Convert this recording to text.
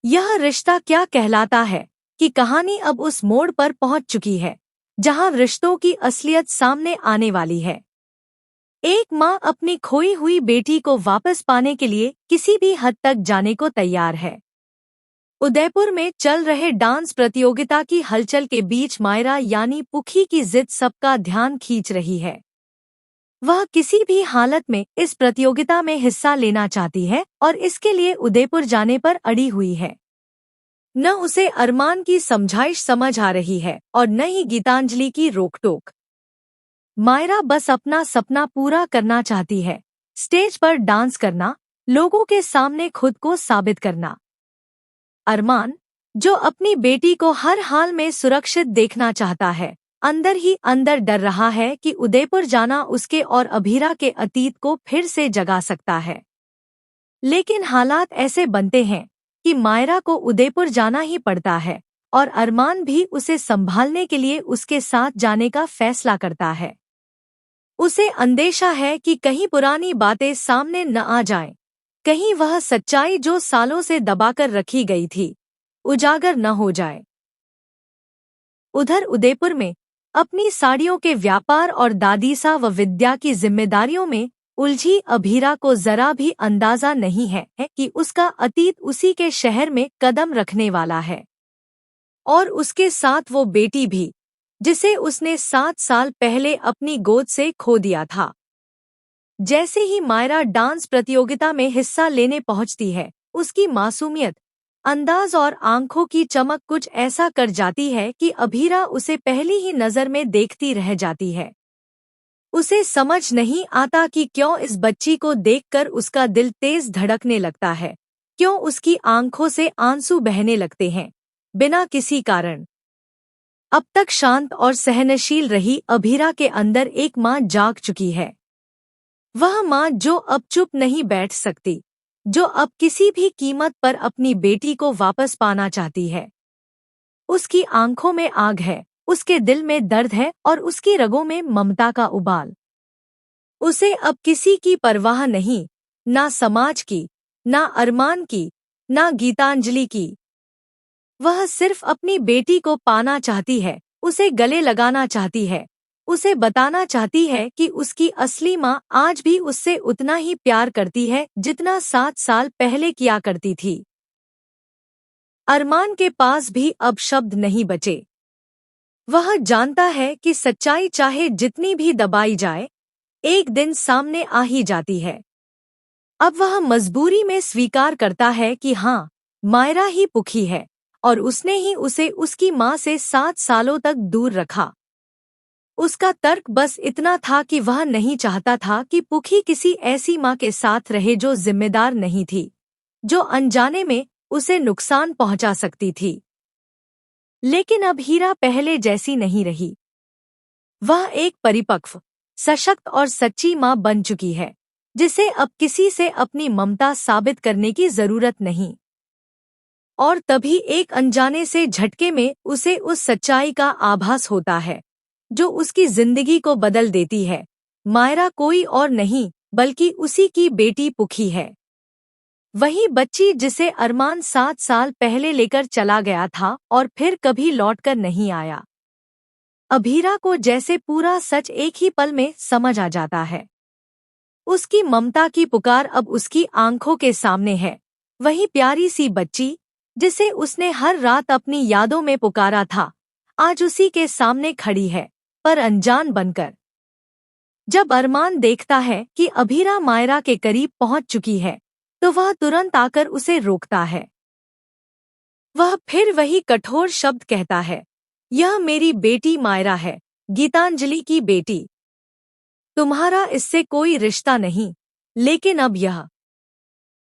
यह रिश्ता क्या कहलाता है कि कहानी अब उस मोड़ पर पहुंच चुकी है जहां रिश्तों की असलियत सामने आने वाली है। एक माँ अपनी खोई हुई बेटी को वापस पाने के लिए किसी भी हद तक जाने को तैयार है। उदयपुर में चल रहे डांस प्रतियोगिता की हलचल के बीच मायरा यानी पुखी की जिद सबका ध्यान खींच रही है। वह किसी भी हालत में इस प्रतियोगिता में हिस्सा लेना चाहती है और इसके लिए उदयपुर जाने पर अड़ी हुई है। न उसे अरमान की समझाइश समझ आ रही है और न ही गीतांजलि की रोकटोक। मायरा बस अपना सपना पूरा करना चाहती है, स्टेज पर डांस करना, लोगों के सामने खुद को साबित करना। अरमान, जो अपनी बेटी को हर हाल में सुरक्षित देखना चाहता है, अंदर ही अंदर डर रहा है कि उदयपुर जाना उसके और अभीरा के अतीत को फिर से जगा सकता है। लेकिन हालात ऐसे बनते हैं कि मायरा को उदयपुर जाना ही पड़ता है और अरमान भी उसे संभालने के लिए उसके साथ जाने का फैसला करता है। उसे अंदेशा है कि कहीं पुरानी बातें सामने न आ जाएं, कहीं वह सच्चाई जो सालों से दबाकर रखी गई थी, उजागर न हो जाए। उधर उदयपुर में अपनी साड़ियों के व्यापार और दादीसा व विद्या की जिम्मेदारियों में उलझी अभीरा को जरा भी अंदाजा नहीं है कि उसका अतीत उसी के शहर में कदम रखने वाला है और उसके साथ वो बेटी भी, जिसे उसने 7 साल पहले अपनी गोद से खो दिया था। जैसे ही मायरा डांस प्रतियोगिता में हिस्सा लेने पहुंचती है, उसकी मासूमियत, अंदाज और आंखों की चमक कुछ ऐसा कर जाती है कि अभीरा उसे पहली ही नजर में देखती रह जाती है। उसे समझ नहीं आता कि क्यों इस बच्ची को देखकर उसका दिल तेज धड़कने लगता है, क्यों उसकी आंखों से आंसू बहने लगते हैं, बिना किसी कारण। अब तक शांत और सहनशील रही अभीरा के अंदर एक माँ जाग चुकी है। वह माँ जो अब चुप नहीं बैठ सकती, जो अब किसी भी कीमत पर अपनी बेटी को वापस पाना चाहती है। उसकी आंखों में आग है, उसके दिल में दर्द है और उसकी रगों में ममता का उबाल। उसे अब किसी की परवाह नहीं, ना समाज की, ना अरमान की, ना गीतांजलि की। वह सिर्फ अपनी बेटी को पाना चाहती है, उसे गले लगाना चाहती है, उसे बताना चाहती है कि उसकी असली माँ आज भी उससे उतना ही प्यार करती है जितना 7 साल पहले किया करती थी। अरमान के पास भी अब शब्द नहीं बचे। वह जानता है कि सच्चाई चाहे जितनी भी दबाई जाए, एक दिन सामने आ ही जाती है। अब वह मजबूरी में स्वीकार करता है कि हाँ, मायरा ही पुखी है और उसने ही उसे उसकी माँ से 7 सालों तक दूर रखा। उसका तर्क बस इतना था कि वह नहीं चाहता था कि पुखी किसी ऐसी माँ के साथ रहे जो जिम्मेदार नहीं थी, जो अनजाने में उसे नुकसान पहुंचा सकती थी। लेकिन अब हीरा पहले जैसी नहीं रही। वह एक परिपक्व, सशक्त और सच्ची माँ बन चुकी है, जिसे अब किसी से अपनी ममता साबित करने की जरूरत नहीं। और तभी एक अनजाने से झटके में उसे उस सच्चाई का आभास होता है जो उसकी जिंदगी को बदल देती है। मायरा कोई और नहीं बल्कि उसी की बेटी पुखी है। वही बच्ची जिसे अरमान 7 साल पहले लेकर चला गया था और फिर कभी लौटकर नहीं आया। अभीरा को जैसे पूरा सच एक ही पल में समझ आ जाता है। उसकी ममता की पुकार अब उसकी आंखों के सामने है। वही प्यारी सी बच्ची जिसे उसने हर रात अपनी यादों में पुकारा था, आज उसी के सामने खड़ी है, पर अनजान बनकर। जब अरमान देखता है कि अभीरा मायरा के करीब पहुंच चुकी है, तो वह तुरंत आकर उसे रोकता है। वह फिर वही कठोर शब्द कहता है, यह मेरी बेटी मायरा है, गीतांजलि की बेटी। तुम्हारा इससे कोई रिश्ता नहीं, लेकिन अब यह